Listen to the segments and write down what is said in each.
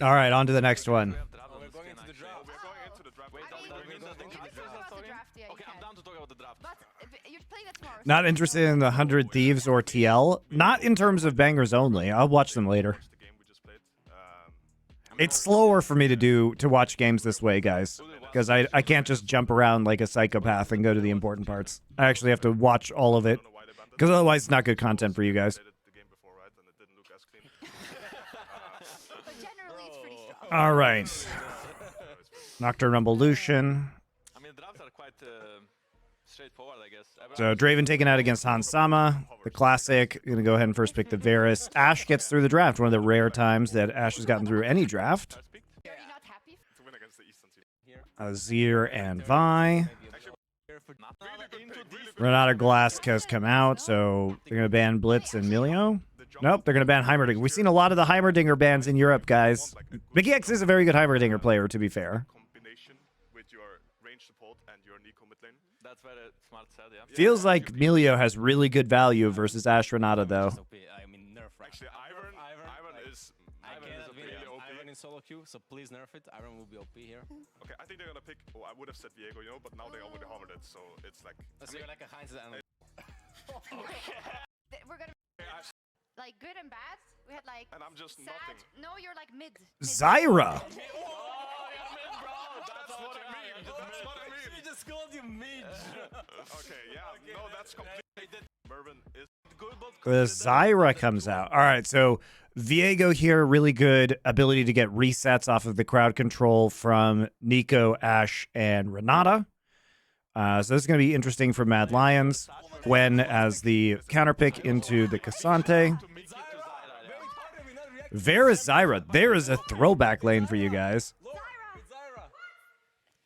All right, on to the next one. We're going into the draft. We're going into the draft. Wait, Are we we going don't into think the of the draft? draft. Okay, I'm down to talk about the draft. But you're playing that tomorrow. Not interested in the 100 Thieves or TL. Not in terms of bangers only. I'll watch them later. The game we just played. It's slower for me to watch games this way, guys, because I can't just jump around like a psychopath and go to the important parts. I actually have to watch all of it, because otherwise it's not good content for you guys. The game before, right? And it didn't look as clean. But generally, it's pretty strong. All right. Nocturne Revolution. I mean, the drafts are quite straightforward, I guess. So Draven taken out against Hans Sama, the classic. Gonna go ahead and first pick the Varus. Ash gets through the draft, one of the rare times that Ash has gotten through any draft. Are you not happy? To win against the Eastern team. Azir and Vi. Really Renata Glass has come out, so they're gonna ban Blitz and Milio. Nope, they're gonna ban Heimerdinger. We've seen a lot of the Heimerdinger bans in Europe, guys. Mickey X is a very good Heimerdinger player, to be fair. combination with your range support and your Nico mid lane. That's very smart said, yeah. Feels like Milio has really good value versus Ash Renata, though. I mean, nerf right. Actually, Ivan is really OP. Ivan in solo queue, so please nerf it. Ivan will be OP here. Okay, I think they're gonna pick. Oh, I would have said Viego, you know, but now they already hovered it, so it's like. So you're like a Heinz and We're gonna like good and bad. We had like And I'm just sad. nothing. No, you're like mid. Zyra. That's what I mean. That's what I mean. He just called you mid. Okay, yeah. No, that's completely. Mervin is good, but The Zyra comes out. All right, so Viego here, really good ability to get resets off of the crowd control from Nico, Ash, and Renata. So this is going to be interesting for Mad Lions. Gwen as the counterpick into the Cassante. Varus Zyra. There is a throwback lane for you guys. It's Zyra.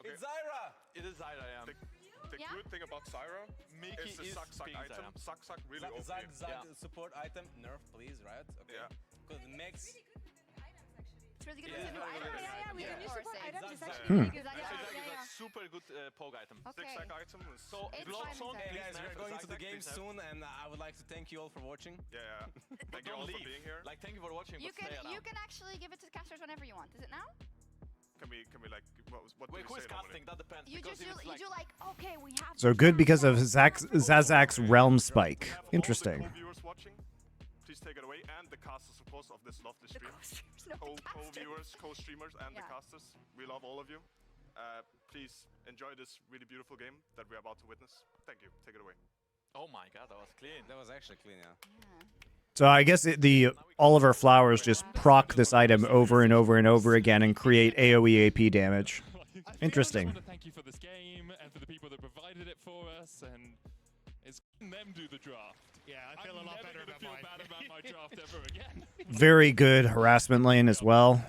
It's Zyra. it is Zyra, yeah. The Yeah? good thing about Zyra is the suck being item. Zyra. Suck really OP. Zag support item. Nerf, please, right? Okay. Yeah. Because Max. It's really good. It's a new item. Yeah, we Yeah, can use of course, support yeah. items. It's Exactly. actually Hmm. really good. Exactly. Actually, Yeah, that is yeah, a super good poke item. Okay. Six sack item. So It's blood fine, song, it's Hey fine. guys, we're going to the Zack, game please have- soon, and I would like to thank you all for watching. Yeah, yeah. Thank you all for being here. Like, thank you for watching. You but stay can around. you can actually give it to casters whenever you want. Is it now? Can we like what Wait, do who we is say normally? casting? That depends. You because just if do it's you do like okay we have. So good because of Zazak's Realm Spike. We have all Interesting. the co-viewers watching. Please take it away, and the casters, of course, of this lovely The stream. co-streamers, not the casters. Co-viewers, co-streamers, and the Yeah. casters. We love all of you. Please enjoy this really beautiful game that we're about to witness. Thank you. Take it away. Oh my god, that was clean. That was actually clean, yeah. Yeah. So I guess the Oliver Flowers just proc this item over and over and over again and create AoE AP damage. Interesting. I just want to thank you for this game and for the people that provided it for us, and it's them do the draft. Yeah, I feel a lot better about feel mine. bad about my draft ever again. Very good harassment lane as well.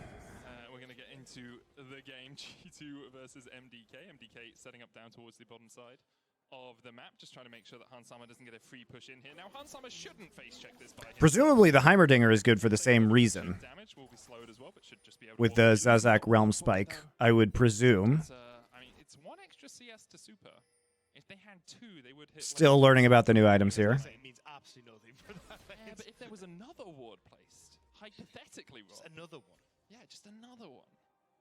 We're going to get into the game. G2 versus MDK. MDK setting up down towards the bottom side of the map, just trying to make sure that Hansama doesn't get a free push in here. Now, Hansama shouldn't face check this by him. Presumably the Heimerdinger is good for the same reason. Damage will be slowed as well, but should just be able With to the Zazak Realm Spike, I would presume. It's, I mean, it's one extra CS to super. If they had two, they would hit. Still learning about the new items here. It means absolutely nothing for that. Yeah, but if there was another ward placed, hypothetically, Just Rob. another one. Yeah, just another one.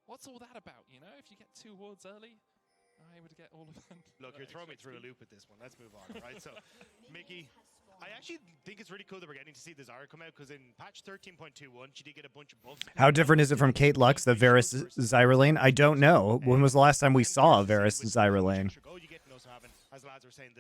What's all that about, you know? If you get two wards early, I would get all of them. Look, you're throwing me through a loop with this one. Let's move on, right? So, Mickey, I actually think it's really cool that we're getting to see the Zyra come out, because in patch 13.21, she did get a bunch of buffs. How different is it from Kate Lux, the Varus Zyra lane? I don't know. When was the last time we saw a Varus Zyra lane? As lads were saying,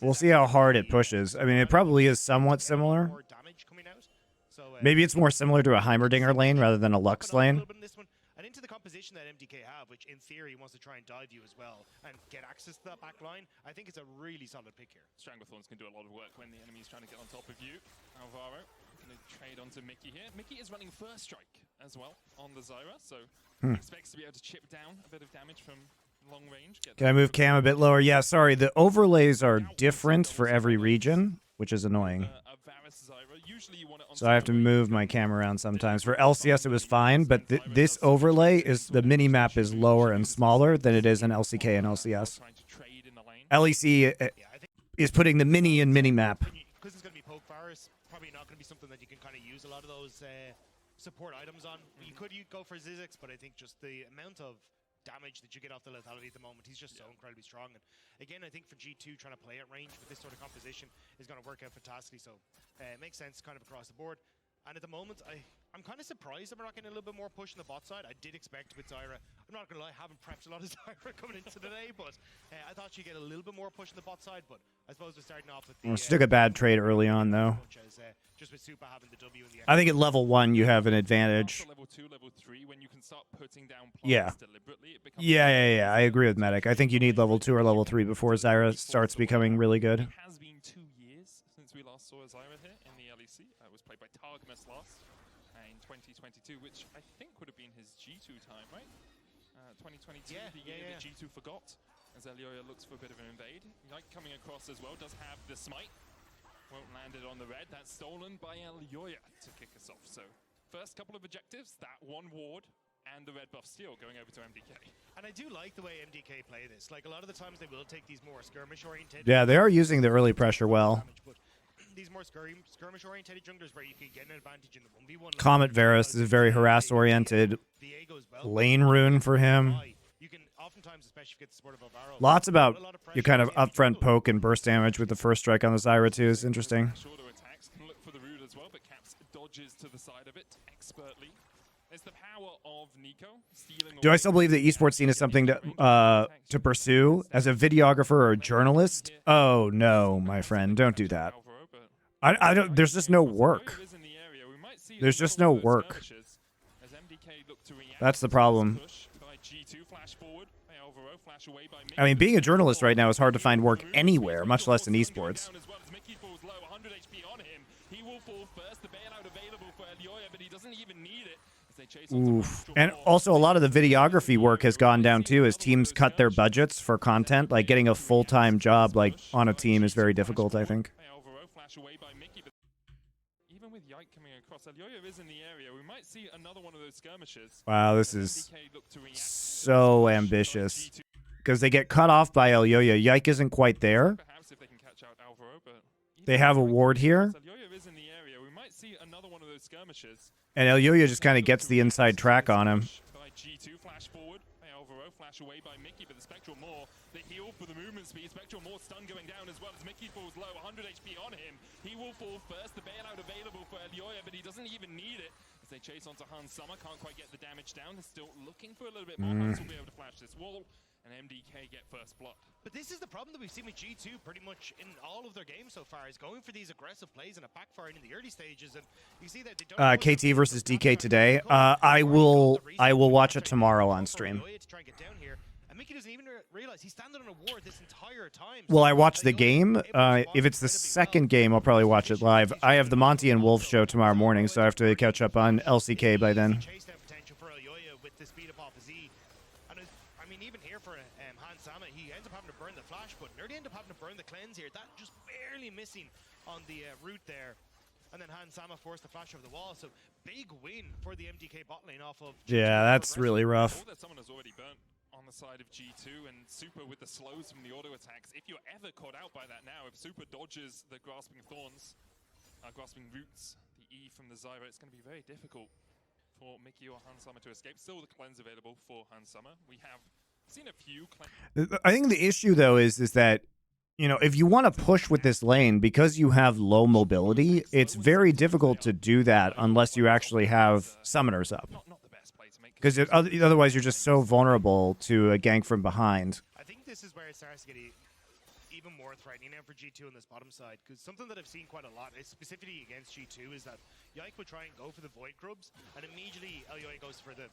We'll see how hard it pushes. I mean, it probably is somewhat similar. more damage coming out. So, Maybe it's more similar to a Heimerdinger lane rather than a Lux open up a lane. little bit in this one, and into the composition that MDK have, which in theory wants to try and dive you as well and get access to that back line. I think it's a really solid pick here. Stranglethorns can do a lot of work when the enemy's trying to get on top of you. Alvaro going to trade onto Mickey here. Mickey is running first strike as well on the Zyra, so expects to be able to chip down a bit of damage from long range. Can I move Cam a bit lower? Yeah, sorry. The overlays are different for every region, which is annoying. A Varus Zyra. Usually you want it on So I have to move my cam around sometimes. For LCS, it was fine, but this overlay is the mini map is lower and smaller than it is in LCK and LCS. trying to trade in the lane. LEC is putting the mini in mini map. Because it's going to be poke Varus, probably not going to be something that you can kind of use a lot of those support items on. You could go for Zizix, but I think just the amount of damage that you get off the lethality at the moment, he's just so incredibly strong. And again, I think for G2, trying to play at range with this sort of composition is going to work out fantastically. So it makes sense kind of across the board. And at the moment, I'm kind of surprised that we're not getting a little bit more push on the bot side. I did expect with Zyra, I'm not going to lie, I haven't prepped a lot of Zyra coming into today, but I thought she'd get a little bit more push on the bot side, but I suppose we're starting off with the... She took a bad trade early on, though. Just with Super having the W in the I think at level 1, you have an advantage. Level 2, level 3, when you can start putting down Yeah. deliberately, it becomes Yeah. I agree with Medic. I think you need level 2 or level 3 before Zyra starts becoming really good. It has been 2 years since we last saw Zyra here in the LEC. It was played by Targamas last in 2022, which I think would have been his G2 time, right? 2022, the year that G2 forgot, as Elioya looks for a bit of an invade. Yike coming across as well, does have the smite. Won't land it on the red. That's stolen by Elioya to kick us off. So first couple of objectives, that one ward and the red buff steal going over to MDK. And I do like the way MDK play this. Like, a lot of the times they will take these more skirmish-oriented... Yeah, they are using the early pressure well. These more skirmish-oriented junglers where you can get an advantage in the 1v1. Comet Varus is a very harass-oriented lane rune for him. You can oftentimes, especially if you get the support of Alvaro, Lots about your kind of upfront poke and burst damage with the first strike on the Zyra too is interesting. Shorter attacks can look for the root as well, but Caps dodges to the side of it expertly. It's the power of Nico stealing. Do I still believe the esports scene is something to pursue as a videographer or a journalist? Oh no, my friend, don't do that. I don't. There's just no work. There's just no work. That's the problem. I mean, being a journalist right now is hard to find work anywhere, much less in esports. Oof. And also a lot of the videography work has gone down too as teams cut their budgets for content. Like getting a full-time job like on a team is very difficult, I think. Even with Yike coming across, Elioya is in the area. We might see another one of those skirmishes. Wow, this is so ambitious. Because they get cut off by Elioya. Yike isn't quite there. They have a ward here. And Elioya just kind of gets the inside track on him. Away by Mickey, but the Spectral Maw, the heal for the movement speed. Spectral Maw stun going down as well as Mickey falls low, 100 HP on him. He will fall first, the bailout available for Elioya, but he doesn't even need it. As they chase onto Hans Summer, can't quite get the damage down. They're still looking for a little bit more. Hans will be able to flash this wall, and MDK get first blood. But this is the problem that we've seen with G2 pretty much in all of their games so far, is going for these aggressive plays and a backfiring in the early stages, and you see that they don't KT versus DK today. I will watch it tomorrow on stream. Will I watch the game? If it's the second game, I'll probably watch it live. I have the Monty and Wolf show tomorrow morning, so I have to catch up on LCK by then. That just barely missing on the route there, and then Han Sama forced the flash over the wall. So big win for the MDK bot lane off of. Yeah, that's really rough. All that someone has already burnt on the side of G2, and Super with the slows from the auto attacks. If you're ever caught out by that now, if Super dodges the grasping thorns, grasping roots, the E from the Zyra, it's going to be very difficult for Mickey or Han Sama to escape. Still the cleanse available for Han Sama. We have seen a few. I think the issue though is that, you know, if you want to push with this lane, because you have low mobility, it's very difficult to do that unless you actually have summoners up. Because otherwise you're just so vulnerable to a gank from behind. I think this is where it starts to get even more threatening now for G2 on this bottom side, because something that I've seen quite a lot, specifically against G2, is that Yike would try and go for the Void Grubs, and immediately Elioya goes for the...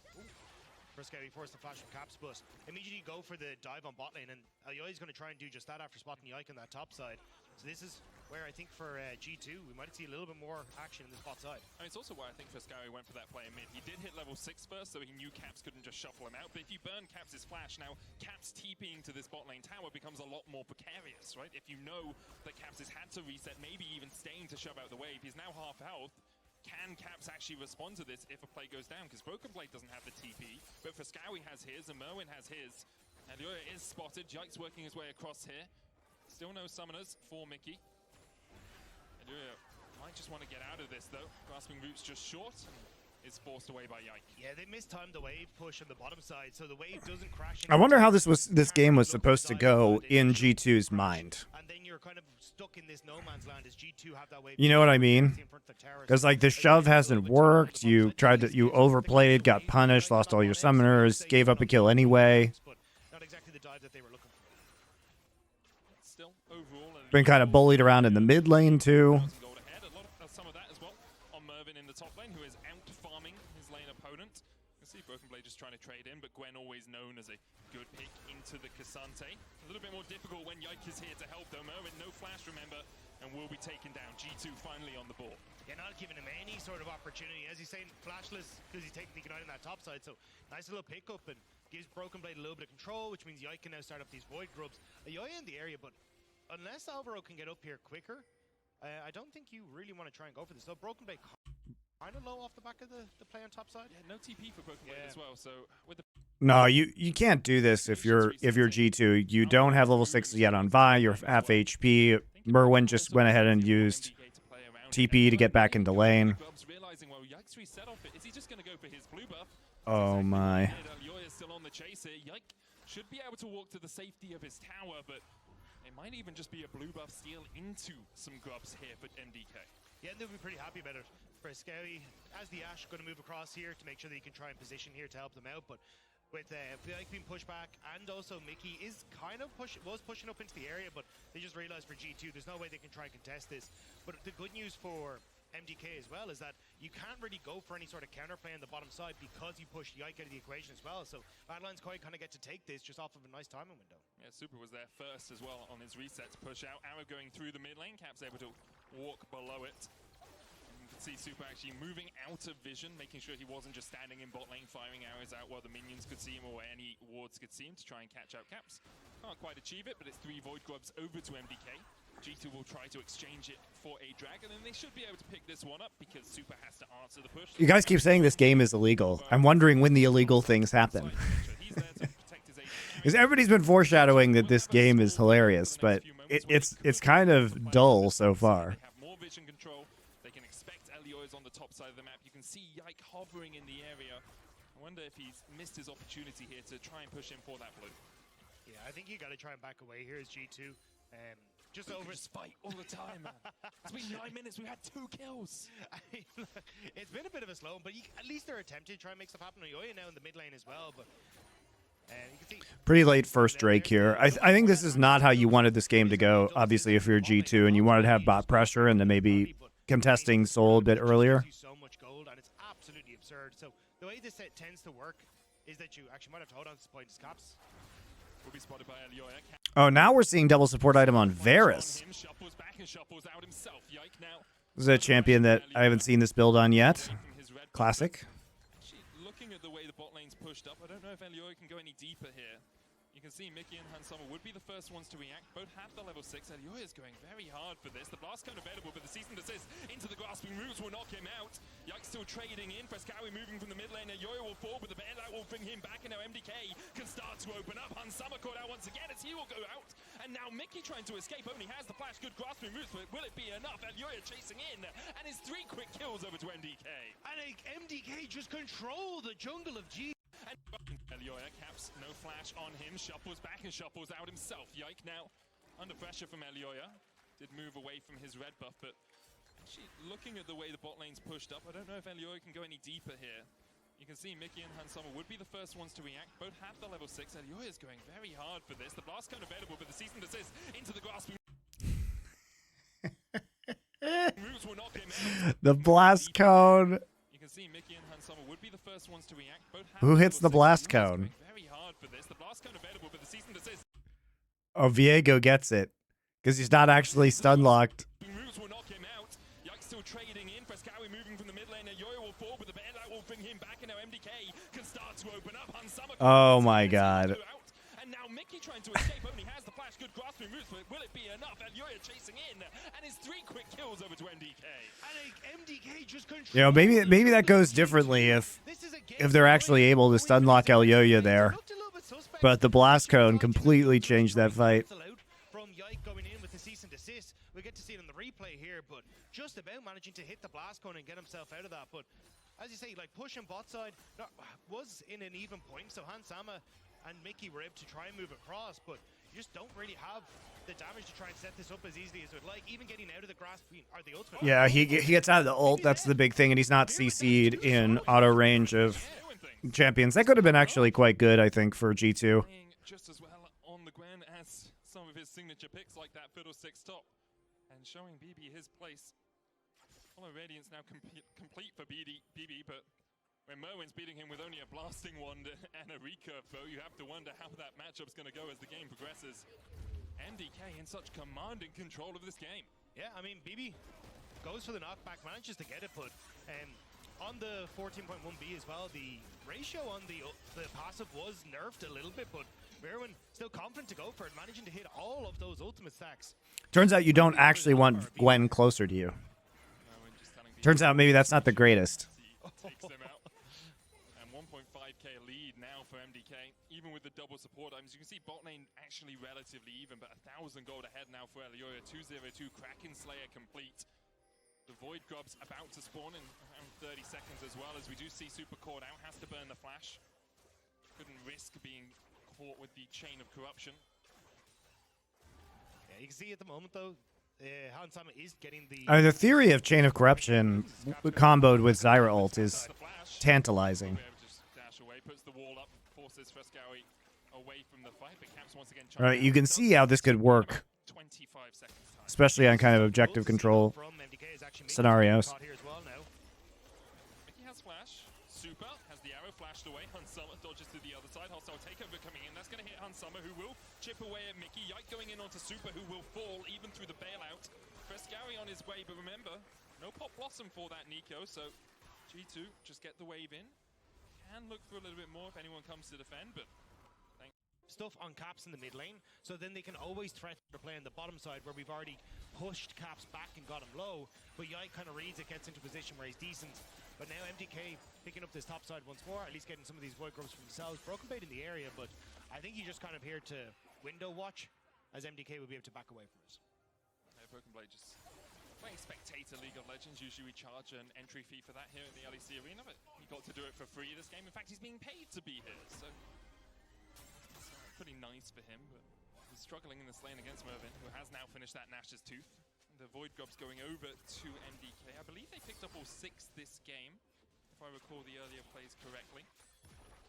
First guy, he forced the flash from Caps, but immediately go for the dive on bot lane, and Elioya is going to try and do just that after spotting Yike on that top side. So this is where I think for G2, we might see a little bit more action in this bot side. I mean, it's also why I think Frescari went for that play in mid. He did hit level 6 first, so he knew Caps couldn't just shuffle him out, but if you burn Caps' flash, now Caps TPing to this bot lane tower becomes a lot more precarious, right? If you know that Caps has had to reset, maybe even staying to shove out the wave, he's now half health. Can Caps actually respond to this if a play goes down? Because Broken Blade doesn't have the TP, but Frescari has his, and Merwin has his. And Elioya is spotted. Yike's working his way across here. Still no summoners for Mickey. Elioya might just want to get out of this, though. Grasping Roots just short. is forced away by Yike. Yeah, they mistimed the wave push on the bottom side, so the wave doesn't crash. I wonder how this game was supposed to go in G2's mind. And then you're kind of stuck in this no man's land as G2 have that wave. You know what I mean? Because like the shove hasn't worked. You overplayed, got punished, lost all your summoners, gave up a kill anyway. But not exactly the dive that they were looking for. Still, overall, Been kind of bullied around in the mid lane too. gold ahead. A lot of some of that as well on Mervin in the top lane, who is out farming his lane opponent. You can see Broken Blade just trying to trade in, but Gwen always known as a good pick into the Cassante. A little bit more difficult when Yike is here to help though. Mervin, no flash, remember, and will be taken down. G2 finally on the board. Yeah, not giving him any sort of opportunity. As he's saying, flashless because he's taking the ignite on that top side. So nice little pickup and gives Broken Blade a little bit of control, which means Yike can now start up these void grubs. Yoya in the area, but unless Alvaro can get up here quicker, I don't think you really want to try and go for this. So Broken Blade kind of low off the back of the play on top side. Yeah, no TP for Broken Blade as well. So with the No, you can't do this if you're G2. You don't have level 6 yet on Vi. You're half HP. Merwin just went ahead and used TP to get back into lane. Oh my. Still on the chase here. Yike should be able to walk to the safety of his tower, but it might even just be a blue buff steal into some grubs here for MDK. Yeah, and they'll be pretty happy about it. For Scowy, as the Ash, going to move across here to make sure that he can try and position here to help them out, but with Yike being pushed back, and also Mickey is kind of was pushing up into the area, but they just realized for G2 there's no way they can try and contest this. But the good news for MDK as well is that you can't really go for any sort of counterplay on the bottom side because you push Yike out of the equation as well. So Badlands kind of get to take this just off of a nice timing window. Yeah, Super was there first as well on his reset to push out. Arrow going through the mid lane, Cap's able to walk below it. You can see Super actually moving out of vision, making sure he wasn't just standing in bot lane firing arrows out while the minions could see him or any wards could see him to try and catch out Caps. Can't quite achieve it, but it's 3 Void Grubs over to MDK. G2 will try to exchange it for a dragon, and they should be able to pick this one up because Super has to answer the push. You guys keep saying this game is illegal. I'm wondering when the illegal things happen. Because everybody's been foreshadowing that this game is hilarious, but it's kind of dull so far. They have more vision control. They can expect Elio's on the top side of the map. You can see Yike hovering in the area. I wonder if he's missed his opportunity here to try and push him for that blue. Yeah, I think you got to try and back away here as G2. Just We over could just fight all the time, man. It's been 9 minutes. We had 2 kills. It's been a bit of a slow, but at least they're attempting to try and make stuff happen. Yoya now in the mid lane as well, but you can see Pretty late first Drake here. I think this is not how you wanted this game to go, obviously, if you're G2 and you wanted to have bot pressure and then maybe contesting Soul a bit earlier. so much gold, and it's absolutely absurd. So the way this set tends to work is that you actually might have to hold on to this point as Caps. Will be spotted by Elioya. Oh, now we're seeing double support item on Varus. Shuffles back and shuffles out himself. Yike now. This is a champion that I haven't seen this build on yet. Classic. Actually, looking at the way the bot lane's pushed up, I don't know if Elioya can go any deeper here. You can see Mickey and Hansama would be the first ones to react. Both have the level 6. Elioya's going very hard for this. The blast cone available, but the cease and desist into the grasping roots will knock him out. Yike still trading in. Frescawi moving from the mid lane. Elioya will fall, but the bailout will bring him back. And now MDK can start to open up. Hansama caught out once again as he will go out. And now Mickey trying to escape. Only has the flash. Good grasping roots, but will it be enough? Elioya chasing in. And his 3 quick kills over to MDK. And MDK just control the jungle of G. And Elioya Caps, no flash on him, shuffles back and shuffles out himself. Yike now under pressure from Elioya. Did move away from his red buff, but actually looking at the way the bot lane's pushed up, I don't know if Elioya can go any deeper here. You can see Mickey and Hansama would be the first ones to react. Both have the level 6. Elioya's going very hard for this. The blast cone available, but the cease and desist into the grasping. Moves will knock him out. The blast cone. You can see Mickey and Hansama would be the first ones to react. Both have Who hits the level 6. blast Elioya's cone? going very hard for this. The blast cone available, but the cease and desist. Oh, Viego gets it. Because he's not actually stun locked. Moves will knock him out. Yike still trading in. Frescawi moving from the mid lane. Elioya will fall, but the bailout will bring him back. And now MDK can start to open up. Hansama Oh my god. and now Mickey trying to escape. Only has the flash. Good grasping moves, but will it be enough? Elioya chasing in. And his 3 quick kills over to MDK. And MDK just control. You know, maybe that goes differently if they're actually able to stun lock Elioya there. But the blast cone completely changed that fight. From Yike going in with the cease and desist. We get to see it in the replay here, but just about managing to hit the blast cone and get himself out of that. But as you say, like pushing bot side was in an even point, so Hansama and Mickey were able to try and move across, but you just don't really have the damage to try and set this up as easily as we'd like. Even getting out of the grasp or the ultimate. Yeah, he gets out of the ult. That's the big thing, and he's not CC'd in auto range of champions. That could have been actually quite good, I think, for G2. Just as well on the Gwen as some of his signature picks like that Fiddlesticks top, and showing BB his place. Hollow Radiance now complete for BB, but when Merwin's beating him with only a blasting wand and a recurve bow, you have to wonder how that matchup's going to go as the game progresses. MDK in such commanding control of this game. Yeah, I mean, BB goes for the knockback, manages to get it, but on the 14.1B as well, the ratio on the passive was nerfed a little bit, but Merwin still confident to go for it, managing to hit all of those ultimate stacks. Turns out you don't actually want Gwen closer to you. Turns out maybe that's not the greatest. Takes them out. And 1.5k lead now for MDK, even with the double support items. You can see bot lane actually relatively even, but 1,000 gold ahead now for Elioya. 202 Kraken Slayer complete. The Void Grub's about to spawn in around 30 seconds as well, as we do see Super caught out, has to burn the flash. Couldn't risk being caught with the chain of corruption. Yeah, you can see at the moment though, Hansama is getting the... The theory of Chain of Corruption comboed with Zyra ult is tantalizing. All right, you can see how this could work, especially on kind of objective control scenarios. Mickey has flash. Super has the arrow flashed away. Hansama dodges to the other side. Hostile takeover coming in. That's going to hit Hansama, who will chip away at Mickey. Yike going in onto Super, who will fall even through the bailout. Frescari on his way, but remember, no Pop Blossom for that Nico, so G2 just get the wave in. Can look for a little bit more if anyone comes to defend, but stuff on Caps in the mid lane, so then they can always threaten to play on the bottom side where we've already pushed Caps back and got him low, but Yike kind of reads it, gets into a position where he's decent. But now MDK picking up this top side once more, at least getting some of these Void Grubs for themselves. Broken Bait in the area, but I think he's just kind of here to window watch, as MDK will be able to back away from us. Broken Blade just playing spectator League of Legends. Usually we charge an entry fee for that here at the LEC Arena, but he got to do it for free this game. In fact, he's being paid to be here, so it's pretty nice for him, but he's struggling in this lane against Mervin, who has now finished that Nash's Tooth. The Void Grubs going over to MDK. I believe they picked up all 6 this game, if I recall the earlier plays correctly.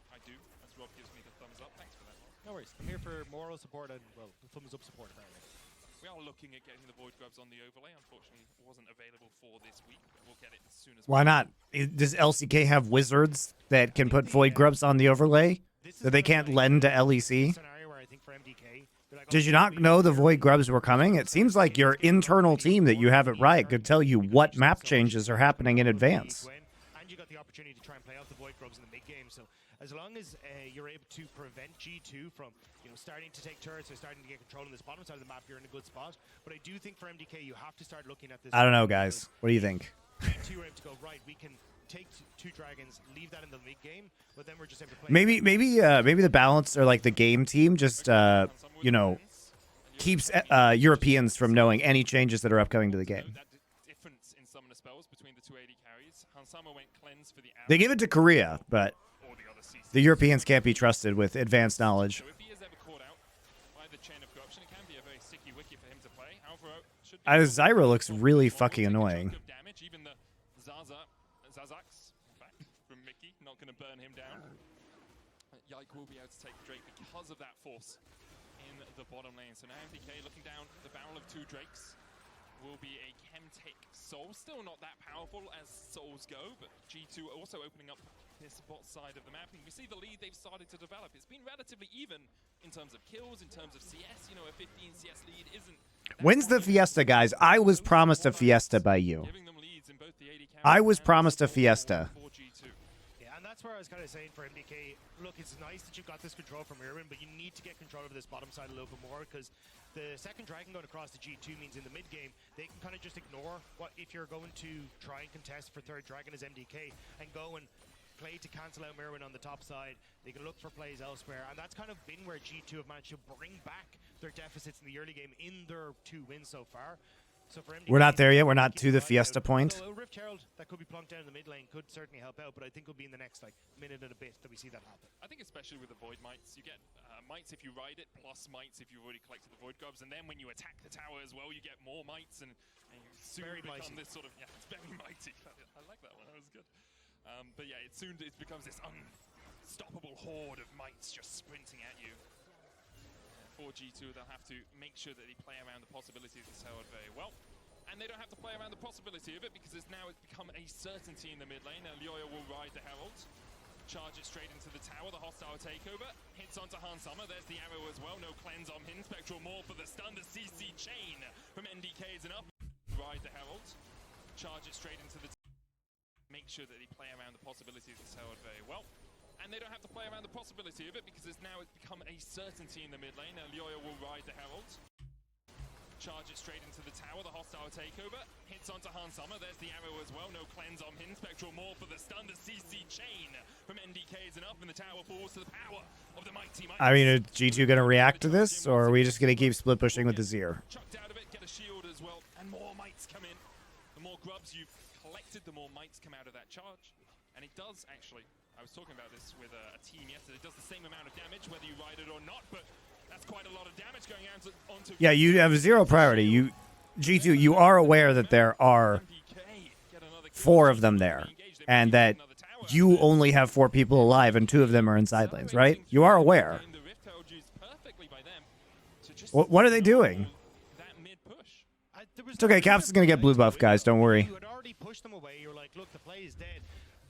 I do, as Rob gives me the thumbs up. Thanks for that, Rob. No worries. I'm here for moral support and, well, thumbs up support apparently. We are looking at getting the Void Grubs on the overlay. Unfortunately, it wasn't available for this week, but we'll get it as soon as Why not? Does LCK have wizards that can put Void Grubs on the overlay that they can't lend to LEC? Did you not know the Void Grubs were coming? It seems like your internal team that you have at Riot could tell you what map changes are happening in advance. And you got the opportunity to try and play out the Void Grubs in the mid game. So as long as you're able to prevent G2 from starting to take turrets or starting to get control on this bottom side of the map, you're in a good spot. But I do think for MDK, you have to start looking at this. I don't know, guys. What do you think? G2 are able to go, right, we can take 2 dragons, leave that in the mid game, but then we're just able to play. Maybe the balance or like the game team just keeps Europeans from knowing any changes that are upcoming to the game. Difference in summoner spells between the 2 AD carries. Hansama went cleanse for the They give it to Korea, but the Europeans can't be trusted with advanced knowledge. So if he is ever caught out by the chain of corruption, it can be a very sticky wicket for him to play. Alvaro should be Zyra looks really fucking annoying. Damage. Even the Zazax, in fact, from Mickey, not going to burn him down. Yike will be able to take Drake because of that force in the bottom lane. So now MDK looking down the barrel of 2 Drakes. Will be a Chemtech Soul. Still not that powerful as Souls go, but G2 also opening up this bot side of the map. And we see the lead they've started to develop. It's been relatively even in terms of kills, in terms of CS. You know, a 15 CS lead isn't... When's the Fiesta, guys? I was promised a Fiesta by you. Giving them leads in both the AD I was promised a Fiesta. Yeah, and that's where I was kind of saying for MDK, look, it's nice that you've got this control from Irwin, but you need to get control over this bottom side a little bit more, because the second dragon going across the G2 means in the mid game, they can kind of just ignore what if you're going to try and contest for third dragon as MDK and go and play to cancel out Merwin on the top side. They can look for plays elsewhere, and that's kind of been where G2 have managed to bring back their deficits in the early game in their 2 wins so far. So for MDK, We're not there yet. We're not keep to the an eye out. Fiesta point. So a Rift Herald that could be plonked down in the mid lane could certainly help out, but I think it'll be in the next like minute and a bit that we see that happen. I think especially with the Void Mites, you get Mites if you ride it, plus Mites if you've already collected the Void Grubs, and then when you attack the tower as well, you get more Mites, and you soon Very become mighty. this sort of, yeah, it's very mighty. I like that one, that was good. But yeah, it becomes this unstoppable horde of Mites just sprinting at you. For G2, they'll have to make sure that they play around the possibilities of this Herald very well. And they don't have to play around the possibility of it because it's become a certainty in the mid lane. Now Lyoya will ride the Herald, charge it straight into the tower, the hostile takeover, hits onto Han Summer, there's the arrow as well, no cleanse on him, Spectral Maul for the stun, the CC chain from NDK is enough. Ride the Herald, charge it straight into the make sure that they play around the possibilities of this Herald very well. And they don't have to play around the possibility of it because it's become a certainty in the mid lane. Now Lyoya will ride the Herald, charge it straight into the tower, the hostile takeover, hits onto Han Summer, there's the arrow as well, no cleanse on him, Spectral Maul for the stun, the CC chain from NDK is enough, and the tower falls to the power of the mighty Mites. I mean, is G2 going to react to this, or are we just going to keep split pushing with the Zir? Chucked out of it, get a shield as well, and more Mites come in. The more grubs you've collected, the more Mites come out of that charge. And it does actually, I was talking about this with a team yesterday, it does the same amount of damage whether you ride it or not, but that's quite a lot of damage going onto... Yeah, you have zero priority. G2, you are aware that there are 4 of them there, and that you only have 4 people alive and 2 of them are in side lanes, right? You are aware. What are they doing? It's okay, Caps is going to get blue buff, guys, don't worry. You had already pushed them away, you're like, look, the play is dead.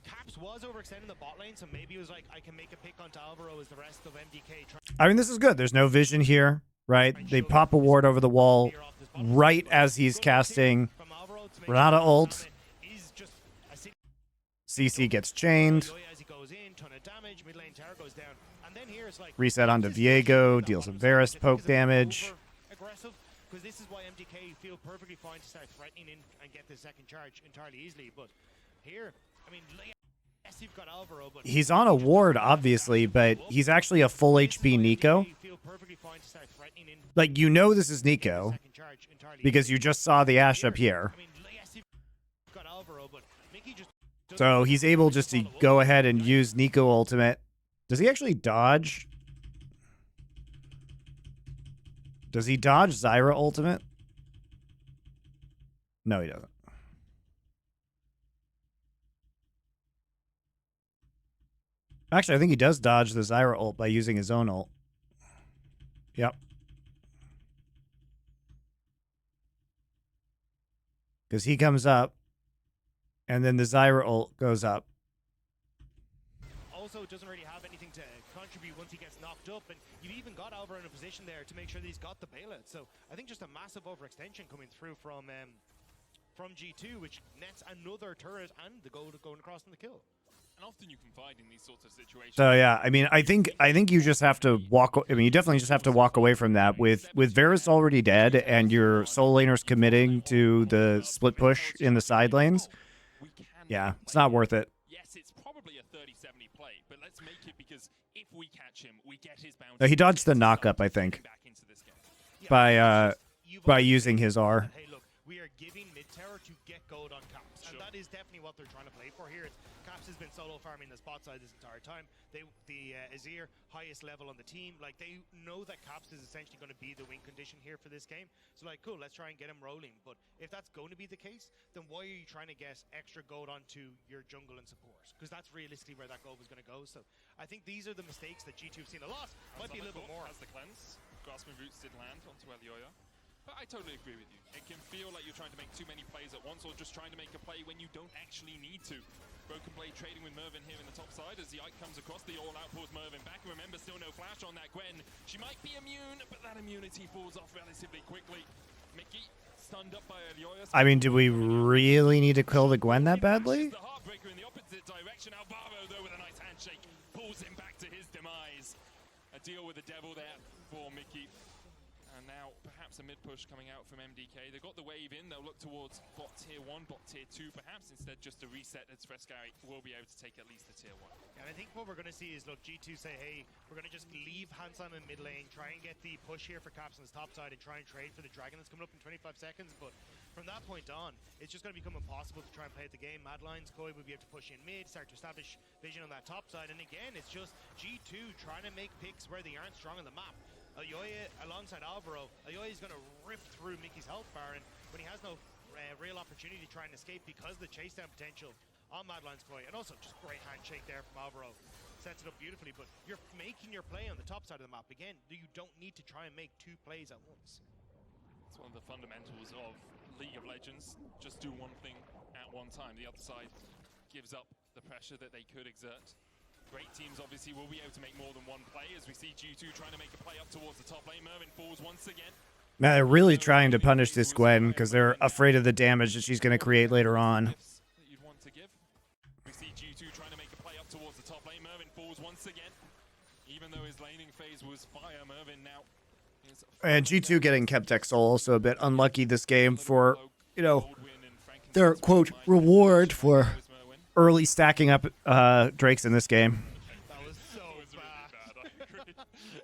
Caps was overextending the bot lane, so maybe it was like, I can make a pick onto Alvaro as the rest of MDK. I mean, this is good. There's no vision here, right? They pop a ward over the wall right as he's casting Renata ult. CC gets chained. Reset onto Viego, deals some Varus poke damage. Because this is why MDK feel perfectly fine to start threatening in and get the second charge entirely easily. But here, I mean, yes, you've got Alvaro, but He's on a ward, obviously, but he's actually a full HP Nico. Like, you know this is Nico because you just saw the Ashe up here. So he's able just to go ahead and use Nico ultimate. Does he actually dodge? Does he dodge Zyra ultimate? No, he doesn't. Actually, I think he does dodge the Zyra ult by using his own ult. Yep. Because he comes up, and then the Zyra ult goes up. Also, doesn't really have anything to contribute once he gets knocked up, and you've even got Alvaro in a position there to make sure that he's got the bailout. So I think just a massive overextension coming through from G2, which nets another turret and the goal going across in the kill. And often you can find in these sorts of situations. So yeah, I mean, I think you just have to walk. I mean, you definitely just have to walk away from that. With Varus already dead and your soul laners committing to the split push in the side lanes, yeah, it's not worth it. Yes, it's probably a 30-70 play, but let's make it because if we catch him, we get his bounty. No, he dodged the knock-up, I think, by using his R. Hey, look, we are giving mid-tower to get gold on Caps, and that is definitely what they're trying to play for here. Caps has been solo farming the spot side this entire time. The Azir, highest level on the team, like they know that Caps is essentially going to be the win condition here for this game. So like, cool, let's try and get him rolling. But if that's going to be the case, then why are you trying to get extra gold onto your jungle and support? Because that's realistically where that gold was going to go. So I think these are the mistakes that G2 have seen a lot. Might be a little bit more. Has the cleanse. Grasping Roots did land onto Elioya. But I totally agree with you. It can feel like you're trying to make too many plays at once or just trying to make a play when you don't actually need to. Broken Blade trading with Mervin here in the top side as the Ike comes across. The all-out pulls Mervin back. Remember, still no flash on that Gwen. She might be immune, but that immunity falls off relatively quickly. Mickey stunned up by Elioya. I mean, do we really need to kill the Gwen that badly? The Heartbreaker in the opposite direction. Alvaro, though, with a nice handshake, pulls him back to his demise. A deal with the devil there for Mickey. And now perhaps a mid-push coming out from MDK. They've got the wave in. They'll look towards bot tier 1, bot tier 2 perhaps. Instead, just a reset as Frescari will be able to take at least the tier 1. And I think what we're going to see is, look, G2 say, hey, we're going to just leave Hansan in mid lane, try and get the push here for Caps on his top side and try and trade for the dragon that's coming up in 25 seconds. But from that point on, it's just going to become impossible to try and play the game. Mad Lions, Koi will be able to push in mid, start to establish vision on that top side. And again, it's just G2 trying to make picks where they aren't strong on the map. Ayoya alongside Alvaro. Ayoya is going to rip through Mickey's health bar, and when he has no real opportunity to try and escape because of the chase down potential on Mad Lions Koi. And also just great handshake there from Alvaro. Sets it up beautifully, but you're making your play on the top side of the map. Again, you don't need to try and make 2 plays at once. It's one of the fundamentals of League of Legends. Just do one thing at one time. The other side gives up the pressure that they could exert. Great teams obviously will be able to make more than one play, as we see G2 trying to make a play up towards the top lane. Mervin falls once again. Man, they're really trying to punish this Gwen because they're afraid of the damage that she's going to create later on. You'd want to give. We see G2 trying to make a play up towards the top lane. Mervin falls once again. Even though his laning phase was fire, Mervin now is... And G2 getting kept XL also a bit unlucky this game for, you know, their, quote, reward for early stacking up Drakes in this game. That was so bad. I agree.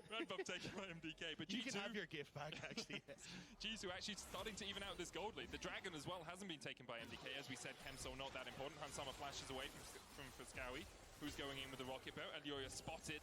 Red buff taken by MDK, but You G2, can have your gift back, actually. G2 actually starting to even out this gold lead. The Dragon as well hasn't been taken by MDK. As we said, Kemso not that important. Hansama flashes away from Frescawi, who's going in with the rocket bow. Elioya spotted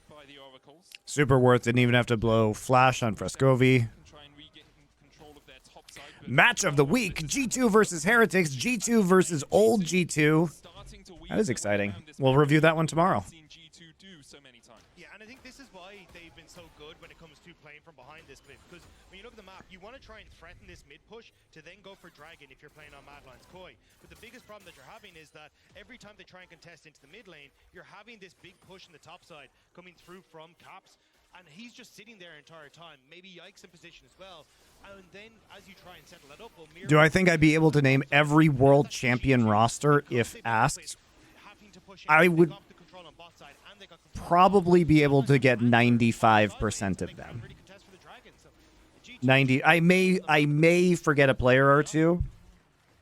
by the Oracles. Super worth, didn't even have to blow flash on Frescovi. Try and regain control of their top side, but Match of the week, G2 versus Heretics, G2 versus old G2. starting to That is weave exciting. around this We'll map. review that one tomorrow. Seen G2 do so many times. Yeah, and I think this is why they've been so good when it comes to playing from behind this clip. Because when you look at the map, you want to try and threaten this mid push to then go for Dragon if you're playing on Mad Lions Koi. But the biggest problem that you're having is that every time they try and contest into the mid lane, you're having this big push in the top side coming through from Caps. And he's just sitting there the entire time. Maybe Yikes in position as well. And then as you try and settle that up, Do I think I'd be able to name every world champion roster if asked? I would probably be able to get 95% of them. 90. I may forget a player or two,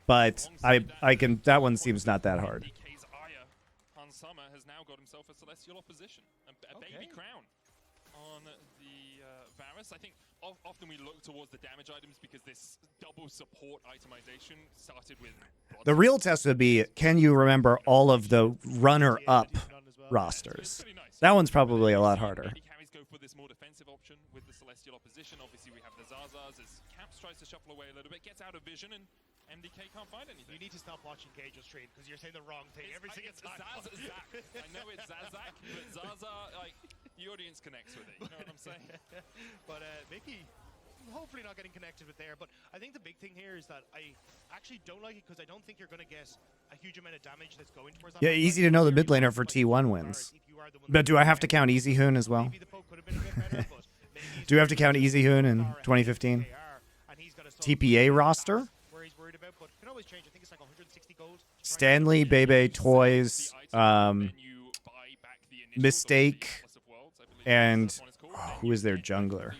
but I can. That one seems not that hard. MDK's Aya, Hansama has now got himself a celestial opposition, a baby crown on the Varus. I think often we look towards the damage items because this double support itemization started with... The real test would be, can you remember all of the runner-up rosters? That one's probably a lot harder. Maybe carries go for this more defensive option with the celestial opposition. Obviously, we have the Zazas as Caps tries to shuffle away a little bit, gets out of vision, and MDK can't find anything. You need to stop watching Cage's stream because you're saying the wrong thing every single time. Zazak. I know it's Zazak, but Zaza, like, the audience connects with it. You know what I'm saying? But Mickey, hopefully not getting connected with there. But I think the big thing here is that I actually don't like it because I don't think you're going to get a huge amount of damage that's going towards that. Yeah, easy to know the mid laner for T1 wins. But do I have to count Easy Hoon as well? Do you have to count Easy Hoon in 2015? TPA roster? Where he's worried about, but can always change. I think it's like 160 gold. Stanley, Bebe, Toys, Mistake, and who is their jungler?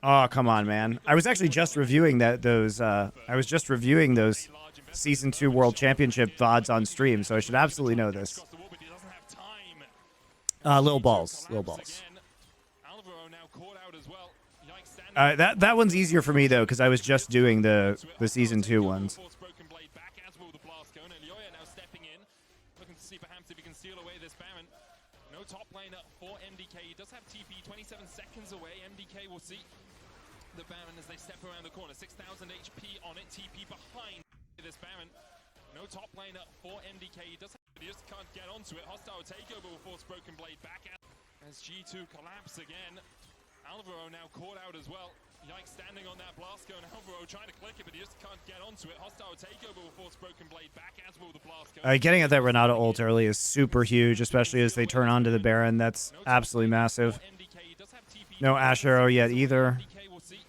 Oh, come on, man! I was actually just reviewing those Season 2 World Championship VODs on stream, so I should absolutely know this. Little balls. That one's easier for me though, because I was just doing the Season 2 ones. No top laner for MDK. He does have TP, 27 seconds away. MDK will see the Baron as they step around the corner. 6,000 HP on it. TP behind this Baron. No top laner for MDK. He just can't get onto it. Hostile takeover will force Broken Blade back out as G2 collapse again. Alvaro now caught out as well. Yikes standing on that blast cone. Alvaro trying to click it, but he just can't get onto it. Hostile takeover will force Broken Blade back, as will the blast cone. Getting at that Renata ult early is super huge, especially as they turn onto the Baron. That's absolutely massive. No Ash Arrow yet either. MDK will see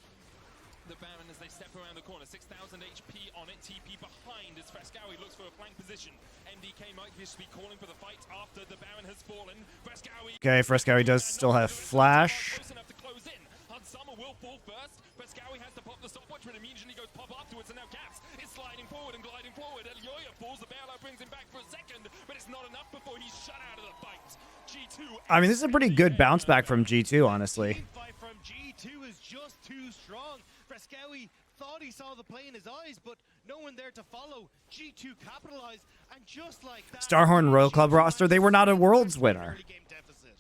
the Baron as they step around the corner. 6,000 HP on it. TP behind as Frescawi looks for a flank position. MDK might just be calling for the fight after the Baron has fallen. Frescawi. Okay, Frescawi does still have flash. Close enough to close in. Hansama will fall first. Frescawi has to pop the stopwatch, but immediately goes pop afterwards, and now Caps is sliding forward and gliding forward. Elioya falls. The bailout brings him back for a second, but it's not enough before he's shut out of the fight. G2. I mean, this is a pretty good bounce back from G2, honestly. Fight from G2 is just too strong. Frescowi thought he saw the play in his eyes, but no one there to follow. G2 capitalized, and just like that, Starhorn Royal Club roster, they were not a Worlds winner. early game deficit.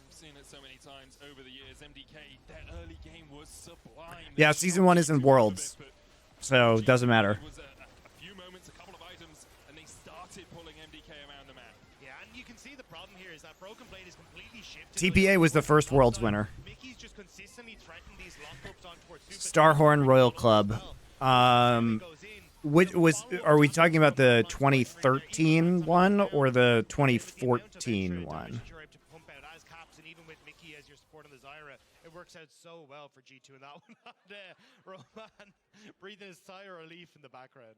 We've seen it so many times over the years. MDK, their early game was sublime. Yeah, season 1 isn't Worlds, so it doesn't matter. It was a few moments, a couple of items, and they started pulling MDK around the map. Yeah, and you can see the problem here is that Broken Blade is completely shifted. TPA was the first Worlds winner. Mickey's just consistently threatened these lockups on towards Super. Starhorn Royal Club. Which was, are we talking about the 2013 one or the 2014 one? You're able to pump out as Caps, and even with Mickey as your support on the Zyra, it works out so well for G2 in that one. Roman breathing a sigh of relief in the background.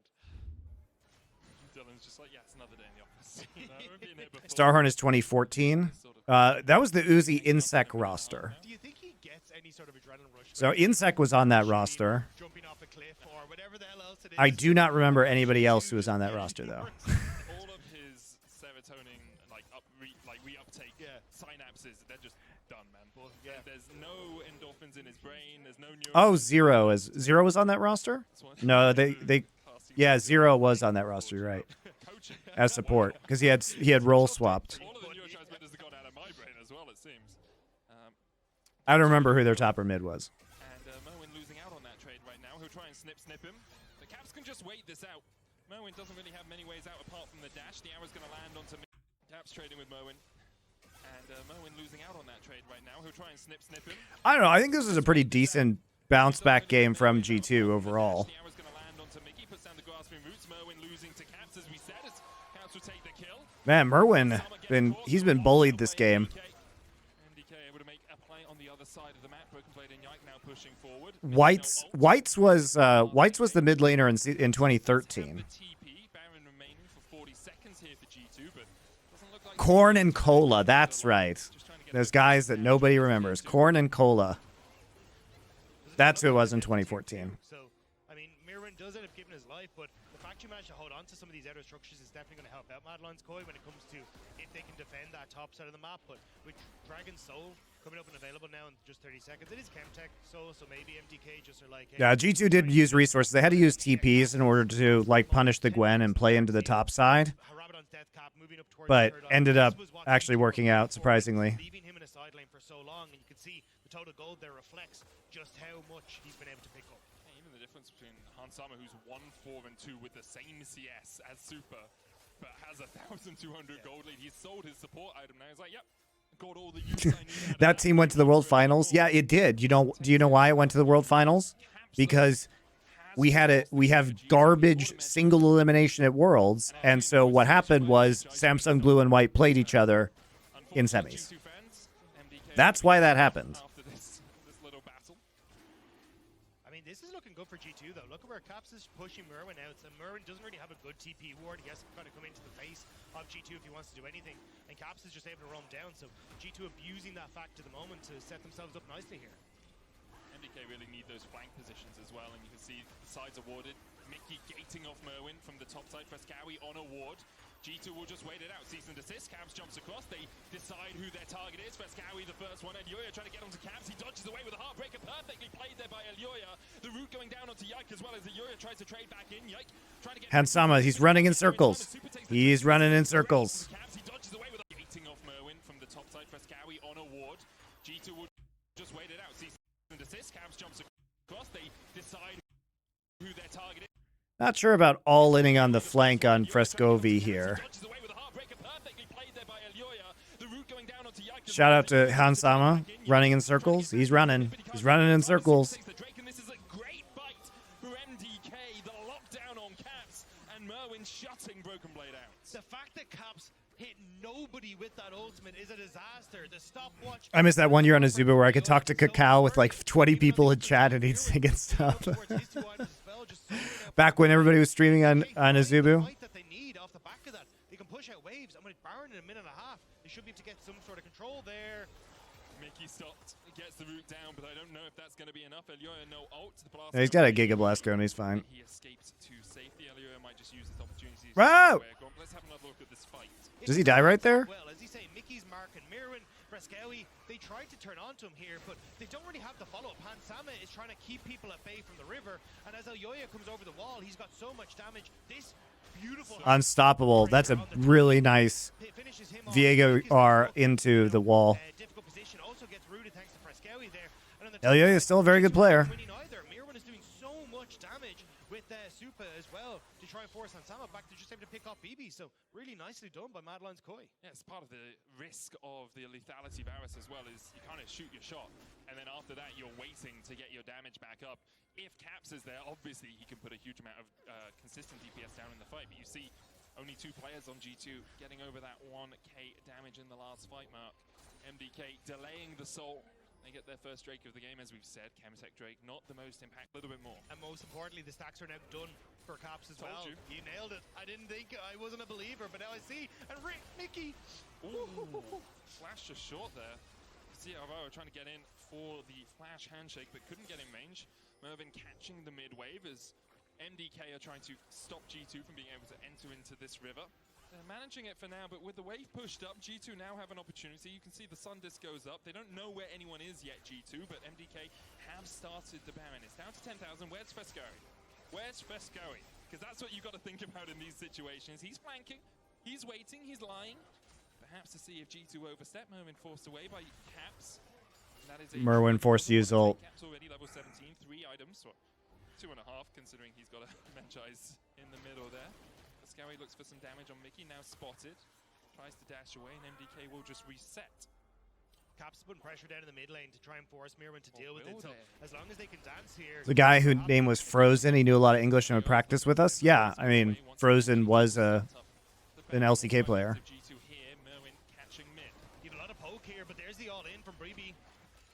Dylan's just like, yeah, it's another day in the office. You know, we've been here before. Starhorn is 2014. That was the Uzi Insec roster. Do you think he gets any sort of adrenaline rush? So Insec was on that roster. Jumping off a cliff or whatever the hell else it is. I do not remember anybody else who was on that roster though. All of his serotonin, like reuptake synapses, they're just done, man. There's no endorphins in his brain. There's no Oh, Zero was on that roster? No, yeah, Zero was on that roster, you're right. As support, because he had role swapped. All of the neurotransmitters have gone out of my brain as well, it seems. I don't remember who their top or mid was. And Merwin losing out on that trade right now. He'll try and snip him. The Caps can just wait this out. Merwin doesn't really have many ways out apart from the dash. The arrow's going to land onto Caps trading with Merwin. And Merwin losing out on that trade right now. He'll try and snip him. I don't know. I think this was a pretty decent bounce back game from G2 overall. The arrow's going to land onto Mickey. Puts down the grasping roots. Merwin losing to Caps, as we said. As Caps will take the kill. Man, Merwin, he's been bullied this game. MDK able to make a play on the other side of the map. Broken Blade and Yike now pushing forward. Whites was the mid laner in 2013. Baron remaining for 40 seconds here for G2, but doesn't look like Corn and Cola, that's right. Those guys that nobody remembers. Corn and Cola. That's who it was in 2014. So, I mean, Mirren does end up giving his life, but the fact you managed to hold on to some of these outer structures is definitely going to help out Madeline's Koi when it comes to if they can defend that top side of the map. But with Dragon Soul coming up and available now in just 30 seconds, it is Chemtech Soul, so maybe MDK just are like, hey, Yeah, G2 did use resources. They had to use TPs in order to like punish the Gwen and play into the top side, Rabadon's death cap moving up towards but the third ended line. up This was what actually G2 working were out looking for, surprisingly. leaving him in a side lane for so long, and you can see the total gold there reflects just how much he's been able to pick up. Yeah, even the difference between Hansama, who's 1-4-2 with the same CS as Super, but has 1,200 gold lead. He's sold his support item now. He's like, yep, got all the use I need. That team went to the World Finals. Yeah, it did. Do you know why it went to the World Finals? Because we have garbage single elimination at Worlds, and so what happened was Samsung Blue and White played each other in semis. That's why that happened. After this little battle. I mean, this is looking good for G2, though. Look at where Caps is pushing Merwin out. So Merwin doesn't really have a good TP ward. He has to kind of come into the face of G2 if he wants to do anything. And Caps is just able to roam down. So G2 abusing that fact to the moment to set themselves up nicely here. MDK really need those flank positions as well, and you can see the sides awarded. Mickey gating off Merwin from the top side. Frescowi on a ward. G2 will just wait it out. Cease and desist. Caps jumps across. They decide who their target is. Frescowi the first one. Elyoya trying to get onto Caps. He dodges away with a heartbreaker. Perfectly played there by Elyoya. The route going down onto Yike as well as Elyoya tries to trade back in. Yike trying to get Hansama, he's running in circles. He's running in circles. Caps, he dodges away with a gating off Merwin from the top side. Frescowi on a ward. G2 will just wait it out. Cease and desist. Caps jumps across. They decide who their target is. Not sure about all-inning on the flank on Frescovi here. Shout out to Hansama, running in circles. He's running in circles. This is a great fight for MDK. The lockdown on Caps and Merwin shutting Broken Blade out. The fact that Caps hit nobody with that ultimate is a disaster. The stopwatch. I missed that one year on Azuba where I could talk to Cacao with like 20 people in chat and he'd sing and stuff. Back when everybody was streaming on Azubu. That they need off the back of that. They can push out waves, and with Baron in a minute and a half, they should be able to get some sort of control there. Mickey stopped, gets the route down, but I don't know if that's going to be enough. Elyoya no ult. The blast. Yeah, he's got a Giga Blast going, he's fine. He escaped to safety. Elyoya might just use this opportunity. Whoa! Let's have another look at this fight. Does he die right there? Well, as you say, Mickey's marking Mirren Frescowi, they tried to turn onto him here, but they don't really have the follow-up. Hansama is trying to keep people at bay from the river, and as Elyoya comes over the wall, he's got so much damage. This beautiful... Unstoppable. That's a really nice finishes him off. Viego R into the wall. Difficult position, also gets rooted thanks to Frescowi there. And on the Elyoya is still a very good player. winning either. Mirwan is doing so much damage with Supa as well to try and force Hansama back. They're just able to pick off BB, so really nicely done by Madeline's Koi. Yeah, it's part of the risk of the lethality Varus as well, is you kind of shoot your shot, and then after that you're waiting to get your damage back up. If Caps is there, obviously he can put a huge amount of consistent DPS down in the fight, but you see only 2 players on G2 getting over that 1k damage in the last fight mark. MDK delaying the soul. They get their first Drake of the game, as we've said. Chemitech Drake, not the most impact, a little bit more. And most importantly, the stacks are now done for Caps as Told well. you. nailed it. I didn't think, I wasn't a believer, but now I see. And Mickey! Ooh, flash just short there. See Alvaro trying to get in for the flash handshake, but couldn't get in range. Mervin catching the mid wave as MDK are trying to stop G2 from being able to enter into this river. They're managing it for now, but with the wave pushed up, G2 now have an opportunity. You can see the sun disc goes up. They don't know where anyone is yet, G2, but MDK have started the Baron. It's down to 10,000. Where's Frescowi? Where's Frescowi? Because that's what you've got to think about in these situations. He's flanking, he's waiting, he's lying. Perhaps to see if G2 overstep. Merwin forced away by Caps. That is a Merwin forced to use ult. Caps already level 17, 3 items, or 2.5 considering he's got a Menchize in the middle there. Frescowi looks for some damage on Mickey, now spotted. Tries to dash away, and MDK will just reset. Caps putting pressure down in the mid lane to try and force Mirwan to deal with it. will So they? as long as they can dance here. The guy whose name was Frozen, he knew a lot of English and would practice with us. Yeah, I mean, Frozen was an LCK player. G2 here, Merwin catching mid. You have a lot of poke here, but there's the all-in from Breeby.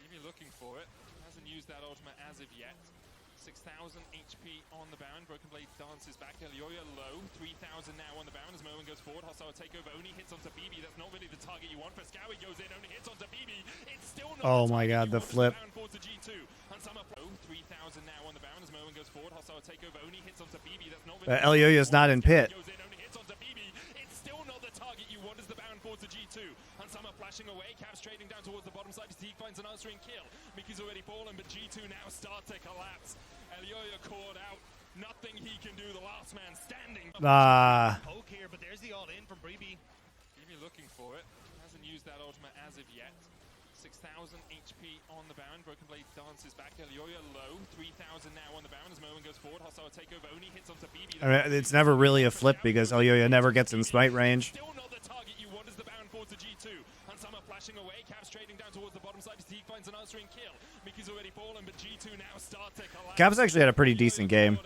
Maybe looking for it. Hasn't used that ultimate as of yet. 6,000 HP on the Baron. Broken Blade dances back. Elyoya low. 3,000 now on the Baron as Merwin goes forward. Hostile takeover. Only hits onto BB. That's not really the target you want. Frescowi goes in. Only hits onto BB. It's still not Oh the my target God, you the want. flip. Baron falls to G2. Hansama Pro. 3,000 now on the Baron as Merwin goes forward. Hostile takeover. Only hits onto BB. That's not really Elyoya's not in pit. Goes in. Only hits onto BB. It's still not the target you want as the Baron falls to G2. Hansama flashing away. Caps trading down towards the bottom side. Zeke finds an answering kill. Mickey's already fallen, but G2 now start to collapse. Elyoya caught out. Nothing he can do. The last man standing. Poke here, but there's the all-in from Breeby. Maybe looking for it. Hasn't used that ultimate as of yet. 6,000 HP on the Baron. Broken Blade dances back. Elyoya low. 3,000 now on the Baron as Merwin goes forward. Hostile takeover. Only hits onto BB. I mean, it's never really a flip because Elyoya never gets in smite range. Still not the target you want as the Baron falls to G2. Hansama flashing away. Caps trading down towards the bottom side. Zeke finds an answering kill. Mickey's already fallen, but G2 now start to collapse. Caps actually had a pretty decent game.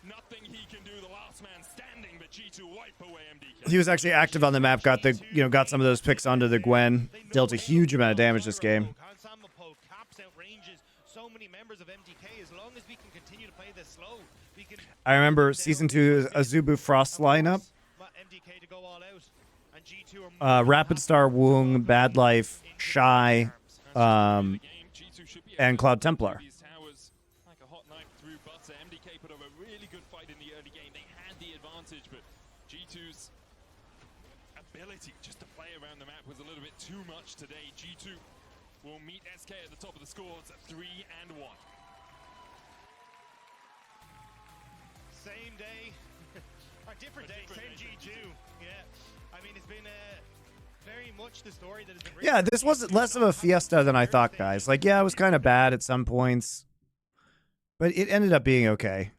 Nothing he can do. The last man standing, but G2 wipe away MDK. He was actually active on the map, got some of those picks onto the Gwen, dealt a huge amount of damage this game. Hansama poke. Caps outranges so many members of MDK. As long as we can continue to play this slow, we can. I remember Season 2 Azubu Frost lineup. MDK to go all out. And G2 are Rapid Star, Woong, Bad Life, Shy, and Cloud Templar. These towers like a hot knife through butter. MDK put up a really good fight in the early game. They had the advantage, but G2's ability just to play around the map was a little bit too much today. G2 will meet SK at the top of the scores at 3-1. Same day. Or different day, same G2. Yeah. I mean, it's been very much the story that has been written. Yeah, this was less of a fiesta than I thought, guys. Like, yeah, it was kind of bad at some points, but it ended up being okay.